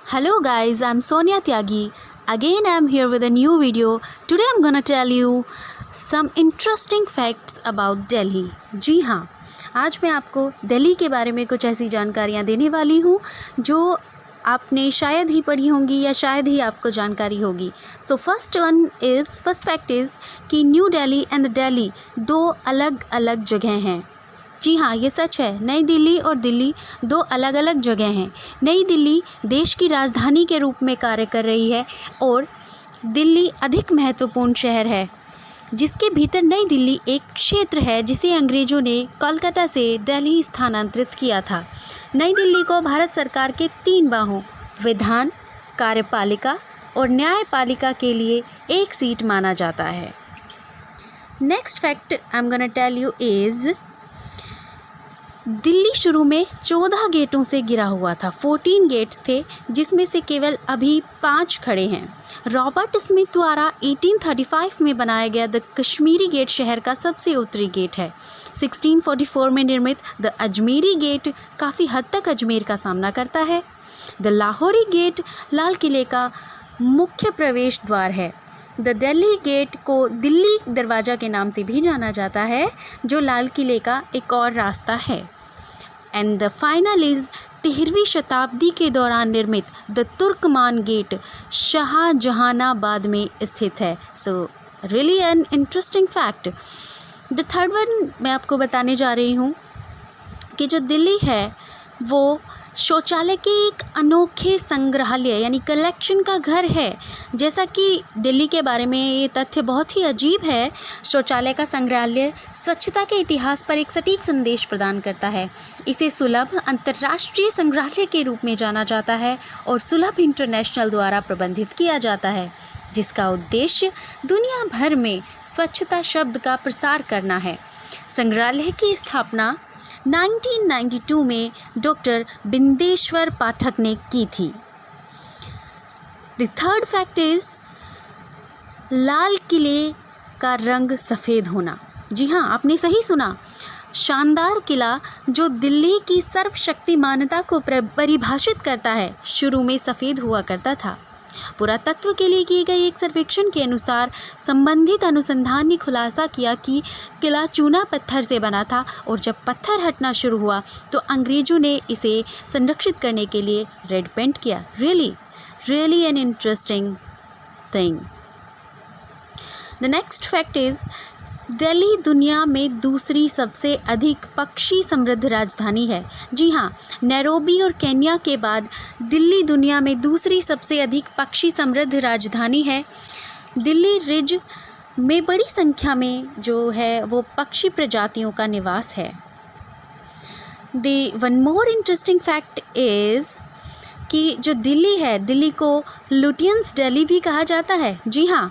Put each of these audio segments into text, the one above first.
Hello guys, I'm Sonia Tyagi. Again I'm here with a new video. Today I'm gonna tell you some interesting facts about Delhi. जी हाँ, आज मैं आपको दिल्ली के बारे में कुछ ऐसी जानकारियाँ देने वाली हूँ जो आपने शायद ही पढ़ी होंगी या शायद ही आपको जानकारी होगी. सो फर्स्ट फैक्ट इज़ कि न्यू दिल्ली एंड दिल्ली दो अलग अलग जगह हैं. जी हाँ, ये सच है. नई दिल्ली और दिल्ली दो अलग अलग जगह हैं. नई दिल्ली देश की राजधानी के रूप में कार्य कर रही है और दिल्ली अधिक महत्वपूर्ण शहर है, जिसके भीतर नई दिल्ली एक क्षेत्र है जिसे अंग्रेज़ों ने कोलकाता से दिल्ली स्थानांतरित किया था. नई दिल्ली को भारत सरकार के 3 बाहों विधान, कार्यपालिका और न्यायपालिका के लिए एक सीट माना जाता है. Next fact I am gonna tell you is Delhi शुरू में 14 गेटों से गिरा हुआ था. 14 गेट्स थे, जिसमें से केवल अभी 5 खड़े हैं. रॉबर्ट स्मिथ द्वारा 1835 में बनाया गया द कश्मीरी गेट शहर का सबसे उत्तरी गेट है. 1644 में निर्मित द अजमेरी गेट काफ़ी हद तक अजमेर का सामना करता है. द लाहौरी गेट लाल किले का मुख्य प्रवेश द्वार है. द दिल्ली गेट को दिल्ली दरवाज़ा के नाम से भी जाना जाता है, जो लाल किले का एक और रास्ता है. एंड द फाइनल इज़ 13वीं शताब्दी के दौरान निर्मित द तुर्कमान गेट शाहजहानाबाद में स्थित है. So really an interesting fact. The third one मैं आपको बताने जा रही हूँ कि जो दिल्ली है वो शौचालय के एक अनोखे संग्रहालय यानी कलेक्शन का घर है. जैसा कि दिल्ली के बारे में ये तथ्य बहुत ही अजीब है, शौचालय का संग्रहालय स्वच्छता के इतिहास पर एक सटीक संदेश प्रदान करता है. इसे सुलभ अंतर्राष्ट्रीय संग्रहालय के रूप में जाना जाता है और सुलभ इंटरनेशनल द्वारा प्रबंधित किया जाता है, जिसका उद्देश्य दुनिया भर में स्वच्छता शब्द का प्रसार करना है. संग्रहालय की स्थापना 1992 में डॉक्टर बिंदेश्वर पाठक ने की थी. द थर्ड फैक्ट इज़ लाल किले का रंग सफ़ेद होना. जी हाँ, आपने सही सुना. शानदार किला जो दिल्ली की सर्वशक्तिमानता को परिभाषित करता है, शुरू में सफ़ेद हुआ करता था. पुरातत्व के लिए की गई एक सर्वेक्षण के अनुसार संबंधित अनुसंधान ने खुलासा किया कि किला चूना पत्थर से बना था और जब पत्थर हटना शुरू हुआ तो अंग्रेज़ों ने इसे संरक्षित करने के लिए रेड पेंट किया. Really an interesting thing. The next fact is Delhi दुनिया में दूसरी सबसे अधिक पक्षी समृद्ध राजधानी है. जी हाँ, नैरोबी और केन्या के बाद दिल्ली दुनिया में दूसरी सबसे अधिक पक्षी समृद्ध राजधानी है. दिल्ली रिज में बड़ी संख्या में जो है वो पक्षी प्रजातियों का निवास है. The one more interesting fact is कि जो दिल्ली है, दिल्ली को लुटियंस दिल्ली भी कहा जाता है. जी हाँ,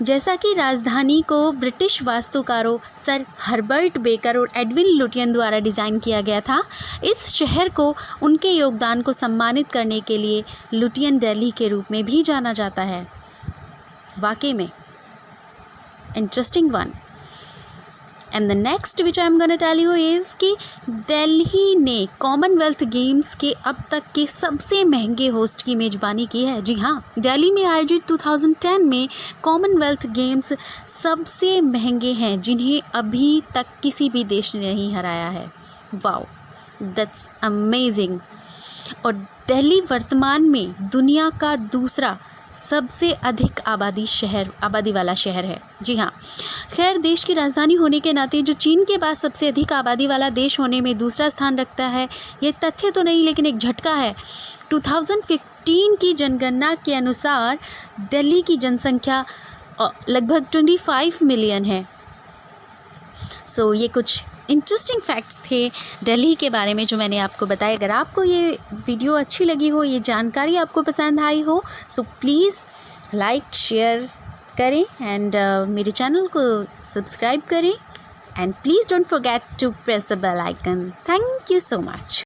जैसा कि राजधानी को ब्रिटिश वास्तुकारों सर हर्बर्ट बेकर और एडविन लुटियन द्वारा डिज़ाइन किया गया था, इस शहर को उनके योगदान को सम्मानित करने के लिए लुटियन दिल्ली के रूप में भी जाना जाता है. वाकई में interesting one. And the next which I am gonna tell you is कि दिल्ली ने कॉमनवेल्थ गेम्स के अब तक के सबसे महंगे होस्ट की मेज़बानी की है. जी हाँ, दिल्ली में आयोजित 2010 में कॉमनवेल्थ गेम्स सबसे महंगे हैं, जिन्हें अभी तक किसी भी देश ने नहीं हराया है. Wow, that's amazing. और दिल्ली वर्तमान में दुनिया का दूसरा सबसे अधिक आबादी वाला शहर है. जी हाँ, खैर देश की राजधानी होने के नाते जो चीन के बाद सबसे अधिक आबादी वाला देश होने में दूसरा स्थान रखता है, ये तथ्य तो नहीं लेकिन एक झटका है. 2015 की जनगणना के अनुसार दिल्ली की जनसंख्या लगभग 25 मिलियन है. सो ये कुछ इंटरेस्टिंग फैक्ट्स थे दिल्ली के बारे में जो मैंने आपको बताया. अगर आपको ये वीडियो अच्छी लगी हो, ये जानकारी आपको पसंद आई हो, सो प्लीज़ लाइक शेयर करें एंड मेरे चैनल को सब्सक्राइब करें and please don't forget to press the bell icon. Thank you so much.